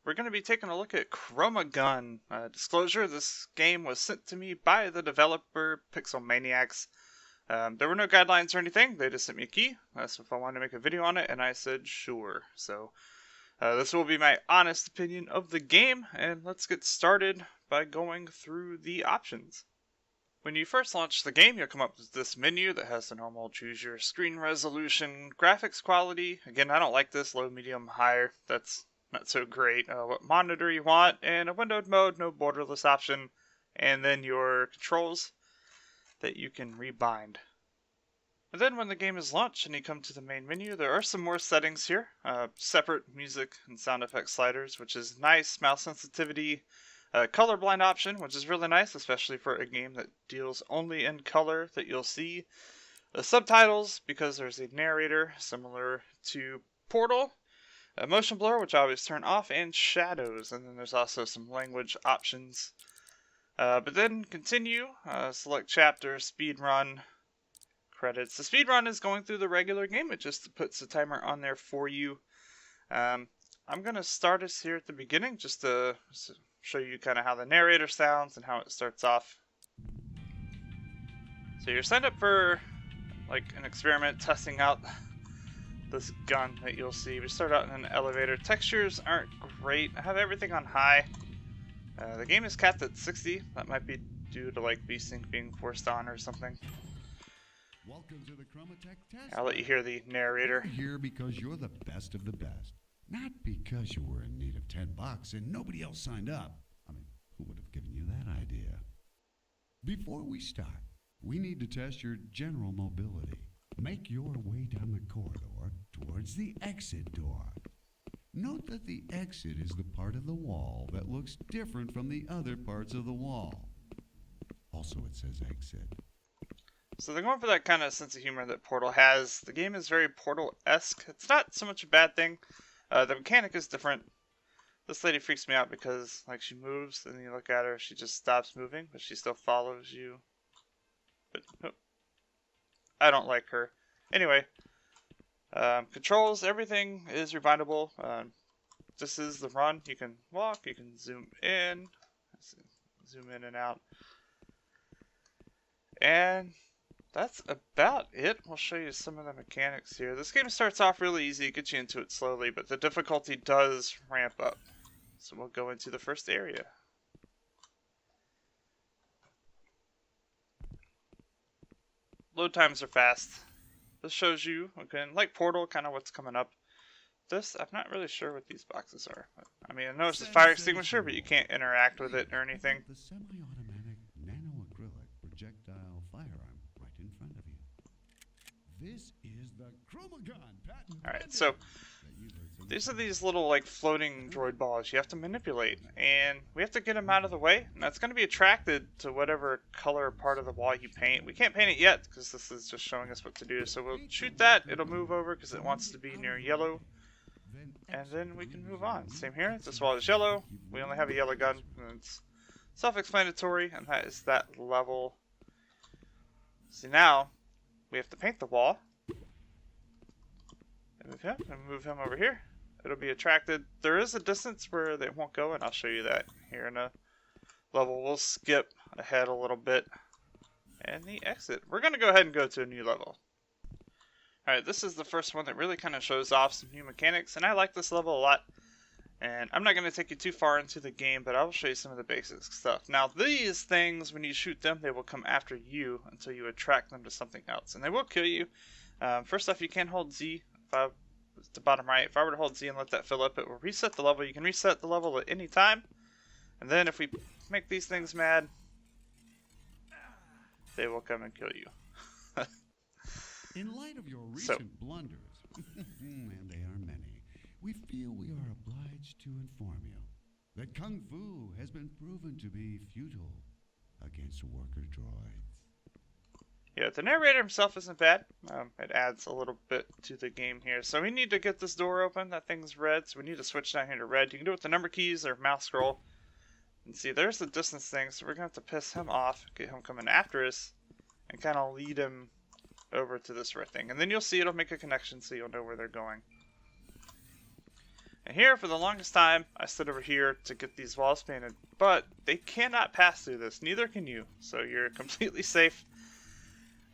we're going to be taking a look at ChromaGun. Disclosure, this game was sent to me by the developer Pixel Maniacs. There were no guidelines or anything, they just sent me a key, asked if I wanted to make a video on it, and I said sure. So, this will be my honest opinion of the game, and let's get started by going through the options. When you first launch the game, you'll come up with this menu that has the normal choose your screen resolution, graphics quality. Again, I don't like this, low, medium, high, that's not so great. What monitor you want, and a windowed mode, no borderless option, and then your controls that you can rebind. And then when the game is launched and you come to the main menu, there are some more settings here. Separate music and sound effect sliders, which is nice, mouse sensitivity, colorblind option, which is really nice, especially for a game that deals only in color that you'll see. Subtitles, because there's a narrator, similar to Portal. Motion blur, which I always turn off, and shadows. And then there's also some language options. But then continue, select chapter, speed run, credits. The speed run is going through the regular game. It just puts the timer on there for you. I'm going to start us here at the beginning just to show you kind of how the narrator sounds and how it starts off. So you're signed up for like an experiment testing out this gun that you'll see. We start out in an elevator. Textures aren't great. I have everything on high. The game is capped at 60. That might be due to like VSync being forced on or something. Welcome to the Chromatech test. I'll let you hear the narrator. You're here because you're the best of the best. Not because you were in need of $10 and nobody else signed up. I mean, who would have given you that idea? Before we start, we need to test your general mobility. Make your way down the corridor towards the exit door. Note that the exit is the part of the wall that looks different from the other parts of the wall. Also, it says exit. So they're going for that kind of sense of humor that Portal has. The game is very Portal-esque. It's not so much a bad thing. The mechanic is different. This lady freaks me out because like she moves and you look at her, she just stops moving, but she still follows you. But I don't like her. Anyway, controls, everything is rebindable. This is the run. You can walk, you can zoom in and out. And that's about it. We'll show you some of the mechanics here. This game starts off really easy, gets you into it slowly, but the difficulty does ramp up. So we'll go into the first area. Load times are fast. This shows you, again, like Portal, kind of what's coming up. This, I'm not really sure what these boxes are. I mean, I know it's a fire extinguisher, but you can't interact with it or anything. The semi-automatic nano-acrylic projectile firearm right in front of you. This is the ChromaGun patent. Alright, so these are these little like floating droid balls you have to manipulate, and we have to get them out of the way. Now it's going to be attracted to whatever color part of the wall you paint. We can't paint it yet because this is just showing us what to do. So we'll shoot that, it'll move over because it wants to be near yellow, and then we can move on. Same here, this wall is yellow, we only have a yellow gun, and it's self-explanatory, and that is that level. See, now we have to paint the wall. And move him over here. It'll be attracted. There is a distance where they won't go, and I'll show you that here in a level. We'll skip ahead a little bit. And the exit. We're going to go ahead and go to a new level. Alright, this is the first one that really kind of shows off some new mechanics, and I like this level a lot. And I'm not going to take you too far into the game, but I will show you some of the basic stuff. Now, these things, when you shoot them, they will come after you until you attract them to something else, and they will kill you. First off, you can hold Z. It's the bottom right. If I were to hold Z and let that fill up, it will reset the level. You can reset the level at any time. And then if we make these things mad, they will come and kill you. In light of your recent blunders, and they are many, we feel we are obliged to inform you that Kung Fu has been proven to be futile against worker droids. Yeah, the narrator himself isn't bad. It adds a little bit to the game here. So we need to get this door open. That thing's red, so we need to switch down here to red. You can do it with the number keys or mouse scroll. And see, there's the distance thing, so we're going to have to piss him off, get him coming after us, and kind of lead him over to this red thing. And then you'll see it'll make a connection so you'll know where they're going. And here, for the longest time, I stood over here to get these walls painted, but they cannot pass through this. Neither can you, so you're completely safe.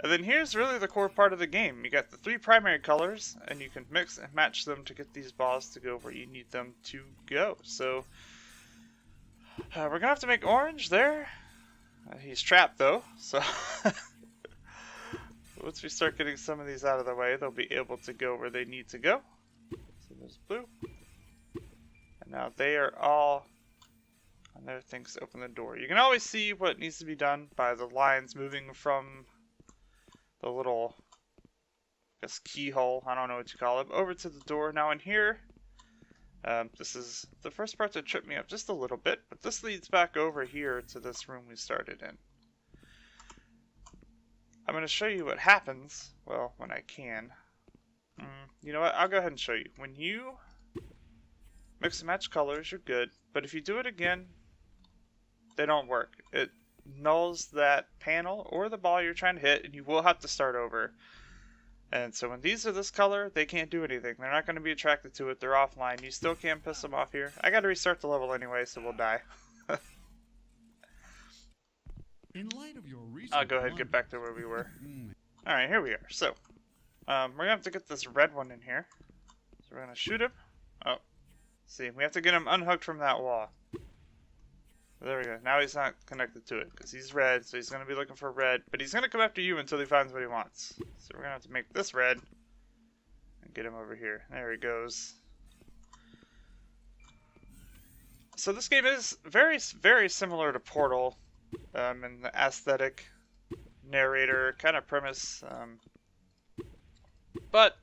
And then here's really the core part of the game. You got the 3 primary colors, and you can mix and match them to get these balls to go where you need them to go. So, we're going to have to make orange there. He's trapped, though, so once we start getting some of these out of the way, they'll be able to go where they need to go. So there's blue. And now they are all on their things to open the door. You can always see what needs to be done by the lines moving from the little, I guess, keyhole, I don't know what you call it, over to the door. Now in here, this is the first part that tripped me up just a little bit, but this leads back over here to this room we started in. I'm going to show you what happens, well, when I can. You know what, I'll go ahead and show you. When you mix and match colors, you're good, but if you do it again, they don't work. It nulls that panel or the ball you're trying to hit, and you will have to start over. And so when these are this color, they can't do anything. They're not going to be attracted to it. They're offline. You still can't piss them off here. I got to restart the level anyway, so we'll die. In light of your recent I'll go ahead and get back to where we were. Alright, here we are. So, we're going to have to get this red one in here. So we're going to shoot him. Oh, see, we have to get him unhooked from that wall. There we go. Now he's not connected to it because he's red, so he's going to be looking for red. But he's going to come after you until he finds what he wants. So we're going to have to make this red and get him over here. There he goes. So this game is very, very similar to Portal in the aesthetic, narrator, kind of premise. But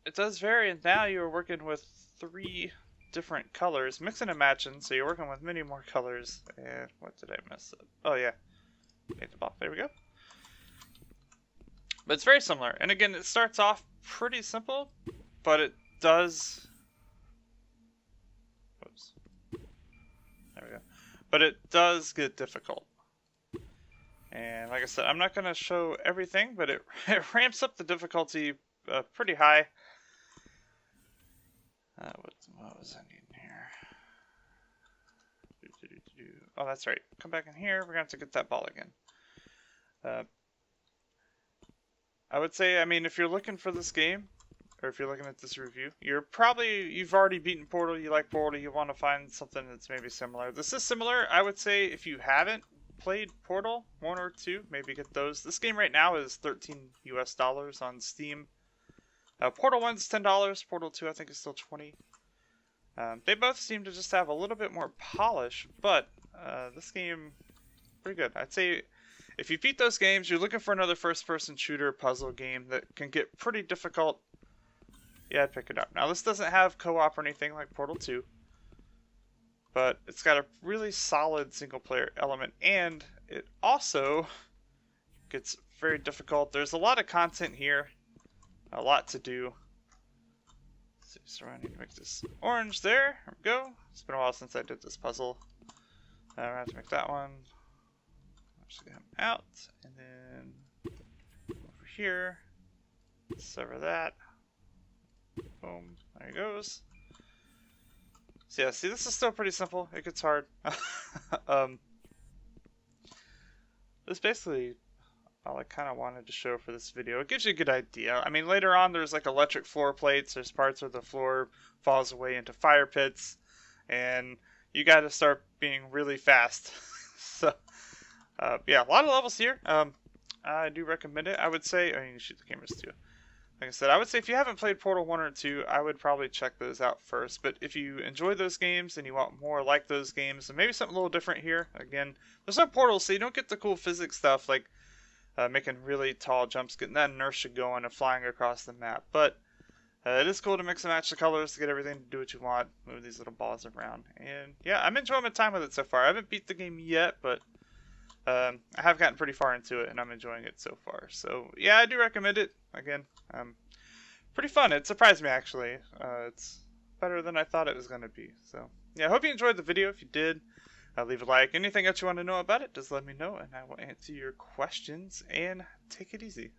it does vary, and now you're working with 3 different colors, mixing and matching, so you're working with many more colors. And what did I mess up? Oh yeah, made the ball. There we go. But it's very similar, and again, it starts off pretty simple, but it does. Whoops. There we go. But it does get difficult. And like I said, I'm not going to show everything, but it ramps up the difficulty pretty high. What was I needing here? Oh, that's right. Come back in here. We're going to have to get that ball again. I would say, I mean, if you're looking for this game, or if you're looking at this review, you've already beaten Portal, you like Portal, you want to find something that's maybe similar. This is similar. I would say if you haven't played Portal 1 or 2, maybe get those. This game right now is $13 US on Steam. Portal 1's $10, Portal 2 I think is still $20. They both seem to just have a little bit more polish, but this game, pretty good. I'd say if you beat those games, you're looking for another first-person shooter puzzle game that can get pretty difficult, yeah, I'd pick it up. Now, this doesn't have co-op or anything like Portal 2, but it's got a really solid single-player element, and it also gets very difficult. There's a lot of content here, a lot to do. So I need to make this orange there. There we go. It's been a while since I did this puzzle. We're going to have to make that one. Just get him out. And then over here. Sever that. Boom. There he goes. So yeah, see, this is still pretty simple. It gets hard. This basically all I kind of wanted to show for this video. It gives you a good idea. I mean, later on there's like electric floor plates. There's parts where the floor falls away into fire pits. And you got to start being really fast. So, yeah, a lot of levels here. I do recommend it. I would say, I mean, you can shoot the cameras too. Like I said, I would say if you haven't played Portal 1 or 2, I would probably check those out first. But if you enjoy those games and you want more like those games, and maybe something a little different here, again, there's no portals, so you don't get the cool physics stuff like making really tall jumps, getting that inertia going and flying across the map. But it is cool to mix and match the colors to get everything to do what you want, move these little balls around. And yeah, I'm enjoying my time with it so far. I haven't beat the game yet, but I have gotten pretty far into it and I'm enjoying it so far. So yeah, I do recommend it. Again, pretty fun. It surprised me actually. It's better than I thought it was going to be. So yeah, I hope you enjoyed the video. If you did, leave a like. Anything else you want to know about it, just let me know and I will answer your questions. And take it easy.